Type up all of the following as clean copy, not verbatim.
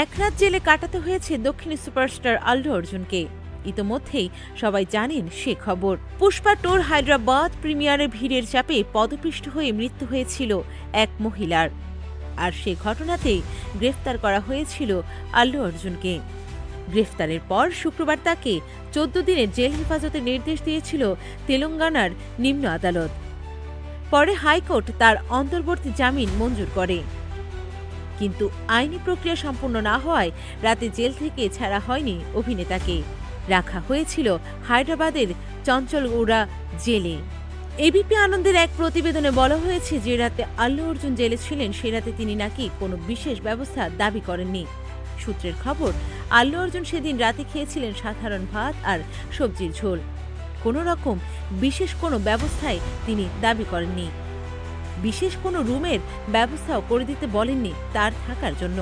এক রাত জেলে কাটাতে হয়েছে দক্ষিণী সুপারস্টার আল্লু অর্জুনকে। ইতোমধ্যেই সবাই জানেন সে খবর। পুষ্পা টুর হায়দ্রাবাদ প্রিমিয়ারে ভিড়ের চাপে পদপিষ্ট হয়ে মৃত্যু হয়েছিল এক মহিলার। আর সে ঘটনাতেই গ্রেফতার করা হয়েছিল আল্লু অর্জুনকে। গ্রেফতারের পর শুক্রবার তাকে ১৪ দিনের জেল হেফাজতের নির্দেশ দিয়েছিল তেলেঙ্গানার নিম্ন আদালত। পরে হাইকোর্ট তার অন্তর্বর্তী জামিন মঞ্জুর করে, কিন্তু আইনি প্রক্রিয়া সম্পূর্ণ না হওয়ায় রাতে জেল থেকে ছাড়া হয়নি অভিনেতাকে। রাখা হয়েছিল হায়দ্রাবাদের চঞ্চলগৌড়া জেলে। এবিপি আনন্দের এক প্রতিবেদনে বলা হয়েছে যে রাতে আল্লু অর্জুন জেলে ছিলেন সে রাতে তিনি নাকি কোনো বিশেষ ব্যবস্থা দাবি করেননি। সূত্রের খবর, আল্লু অর্জুন সেদিন রাতে খেয়েছিলেন সাধারণ ভাত আর সবজির ঝোল। কোনো রকম বিশেষ কোনো ব্যবস্থাই তিনি দাবি করেননি। বিশেষ কোনো রুমের ব্যবস্থাও করে দিতে বলেননি তার থাকার জন্য।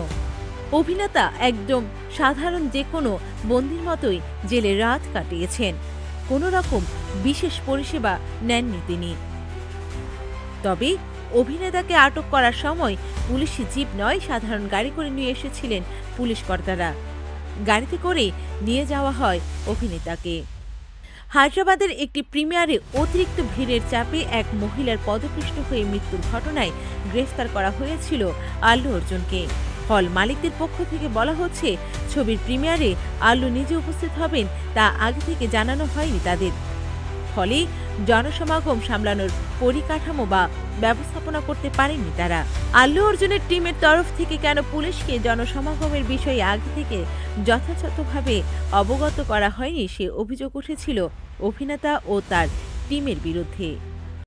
অভিনেতা একদম সাধারণ যে কোনো বন্দির মতোই জেলে রাত কাটিয়েছেন। কোনো রকম বিশেষ পরিষেবা নেননি তিনি। তবে অভিনেতাকে আটক করার সময় পুলিশি জিপ নয়, সাধারণ গাড়ি করে নিয়ে এসেছিলেন পুলিশ কর্তারা। গাড়িতে করে নিয়ে যাওয়া হয় অভিনেতাকে। হায়দ্রাবাদের একটি প্রিমিয়ারে অতিরিক্ত ভিড়ের চাপে এক মহিলার পদপিষ্ট হয়ে মৃত্যুর ঘটনায় গ্রেফতার করা হয়েছিল আল্লু অর্জুনকে। হল মালিকদের পক্ষ থেকে বলা হচ্ছে, ছবির প্রিমিয়ারে আল্লু নিজে উপস্থিত হবেন তা আগে থেকে জানানো হয়নি তাদের। ফলে জনসমাগম সামলানোর পরিকাঠামো বা ব্যবস্থাপনা করতে পারেননি তারা। আল্লু অর্জুনের টিমের তরফ থেকে কেন পুলিশকে জনসমাগমের বিষয়ে আগে থেকে যথাযথভাবে অবগত করা হয়নি সে অভিযোগ উঠেছিল অভিনেতা ও তার টিমের বিরুদ্ধে।